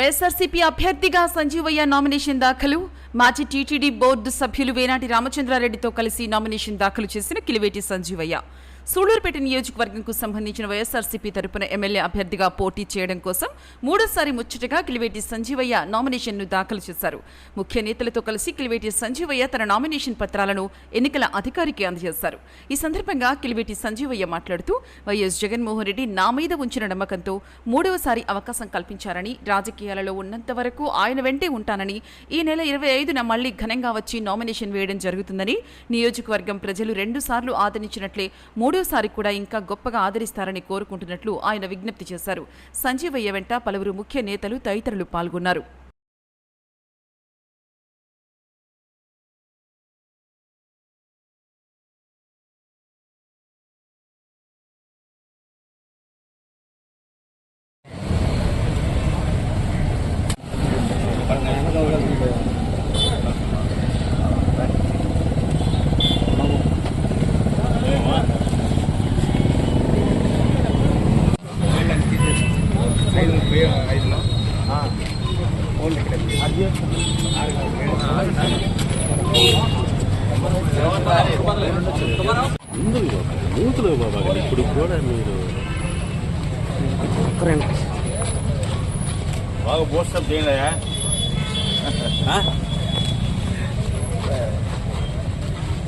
వైఎస్ఆర్సీపీ అభ్యర్థిగా సంజీవయ్య నామినేషన్ దాఖలు. మాజీ టీటీడీ బోర్డు సభ్యులు వేనాటి రామచంద్రారెడ్డితో కలిసి నామినేషన్ దాఖలు చేసిన కిలివేటి సంజీవయ్య సూళ్లూరుపేట నియోజకవర్గంకు సంబంధించిన వైఎస్ఆర్సీపీ తరపున ఎమ్మెల్యే అభ్యర్థిగా పోటీ చేయడం కోసం మూడోసారి ముచ్చటగా కిలివేటి సంజీవయ్య నామినేషన్ను దాఖలు చేశారు. ముఖ్య నేతలతో కలిసి కిలివేటి సంజీవయ్య తన నామినేషన్ పత్రాలను ఎన్నికల అధికారికి అందజేశారు. ఈ సందర్భంగా కిలివేటి సంజీవయ్య మాట్లాడుతూ వైఎస్ జగన్మోహన్ రెడ్డి నా మీద ఉంచిన నమ్మకంతో మూడవసారి అవకాశం కల్పించారని, రాజకీయాలలో ఉన్నంత వరకు ఆయన వెంటే ఉంటానని, ఈ నెల 25న మళ్లీ ఘనంగా వచ్చి నామినేషన్ వేయడం జరుగుతుందని, నియోజకవర్గం ప్రజలు 2 సార్లు ఆదరించినట్లే మూడోసారి కూడా ఇంకా గొప్పగా ఆదరిస్తారని కోరుకుంటున్నట్లు ఆయన విజ్ఞప్తి చేశారు. సంజీవయ్య వెంట పలువురు ముఖ్య నేతలు తదితరులు పాల్గొన్నారు. నూతులు బాబా ఇప్పుడు కూడా మీరు బాగా పోస్టప్ చేయలేదా?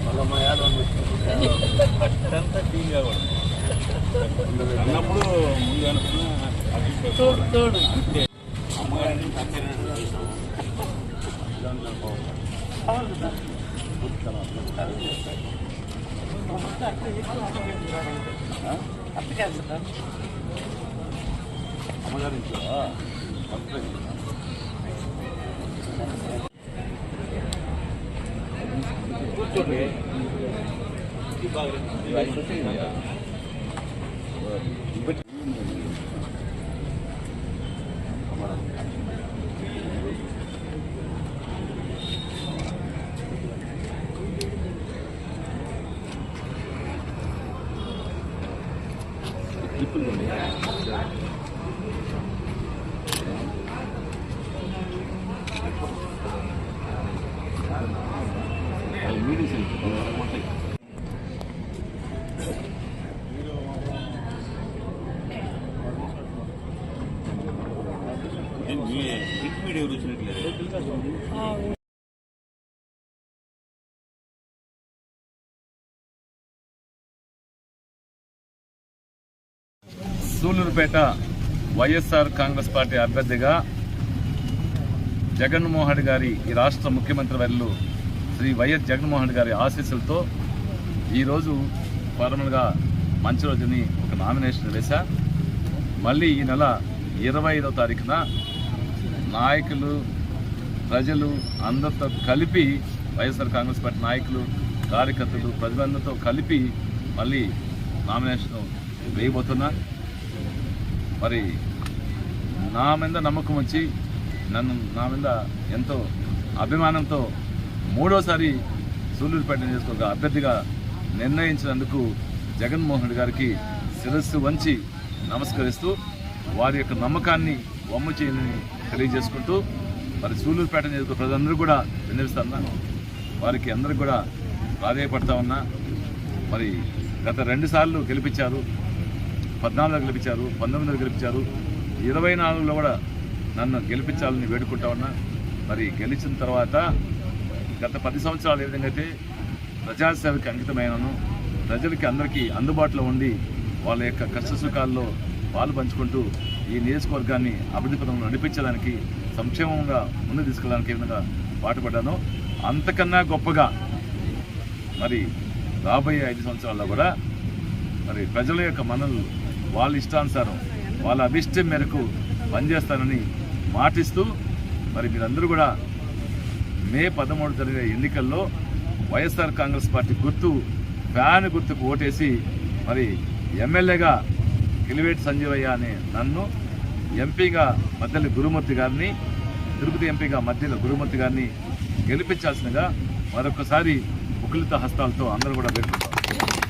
మళ్ళీ మా యాదవ్ అంతా టీగా కూడా అన్నప్పుడు ముందు అనుకున్న అమ్మగారిని అమ్మగారింట్లో కూర్చోండి. సూళ్లూరుపేట వైఎస్ఆర్ కాంగ్రెస్ పార్టీ అభ్యర్థిగా జగన్మోహన్ రెడ్డి గారి ఈ రాష్ట్ర ముఖ్యమంత్రి వర్యులు శ్రీ వైఎస్ జగన్మోహన్ రెడ్డి గారి ఆశీస్సులతో ఈరోజు ఫార్మల్గా మంచి రోజుని ఒక నామినేషన్ వేశా. మళ్ళీ ఈ నెల 25వ తారీఖున నాయకులు, ప్రజలు అందరితో కలిపి, వైఎస్ఆర్ కాంగ్రెస్ పార్టీ నాయకులు, కార్యకర్తలు, ప్రజలందరితో కలిపి మళ్ళీ నామినేషన్ వేయబోతున్నా. మరి నా మీద నమ్మకం వచ్చి నా మీద ఎంతో అభిమానంతో మూడోసారి సూళ్లూరుపేట నియోజకవర్గ అభ్యర్థిగా నిర్ణయించినందుకు జగన్మోహన్ రెడ్డి గారికి శిరస్సు వంచి నమస్కరిస్తూ వారి యొక్క నమ్మకాన్ని వమ్ము చేయని తెలియజేసుకుంటూ మరి సూళ్లూరుపేట నియోజకవర్గ ప్రజలందరూ కూడా విన్నవిస్తున్నా, వారికి అందరికి కూడా ప్రాధేయపడతా ఉన్నా. మరి గత 2 సార్లు గెలిపించారు, 14లో గెలిపించారు, 19లో గెలిపించారు, 24లో కూడా నన్ను గెలిపించాలని వేడుకుంటా ఉన్నా. మరి గెలిచిన తర్వాత గత 10 సంవత్సరాలు ఏ విధంగా అయితే ప్రజాసేవకి అంకితమైనను, ప్రజలకి అందరికీ అందుబాటులో ఉండి వాళ్ళ యొక్క కష్ట సుఖాల్లో పాలు పంచుకుంటూ ఈ నియోజకవర్గాన్ని అభివృద్ధి పథంలో నడిపించడానికి, సంక్షేమంగా ముందు తీసుకెళ్ళడానికి ఏ విధంగా పాటుపడ్డానో అంతకన్నా గొప్పగా మరి రాబోయే 5 సంవత్సరాల్లో కూడా మరి ప్రజల యొక్క మనల్ని వాళ్ళ ఇష్టానుసారం, వాళ్ళ అభిష్టం మేరకు పనిచేస్తానని మాటిస్తూ మరి మీరందరూ కూడా మే 13 జరిగే ఎన్నికల్లో వైఎస్ఆర్ కాంగ్రెస్ పార్టీ గుర్తు ఫ్యాన్ గుర్తుకు ఓటేసి మరి ఎమ్మెల్యేగా కిలివేటి సంజీవయ్య అనే నన్ను, ఎంపీగా మద్దెల గురుమూర్తి గారిని, తిరుపతి ఎంపీగా మద్దెల గురుమూర్తి గారిని గెలిపించాల్సిందిగా మరొకసారి ముకులిత హస్తాలతో అందరూ కూడా వేడుకుంటాం.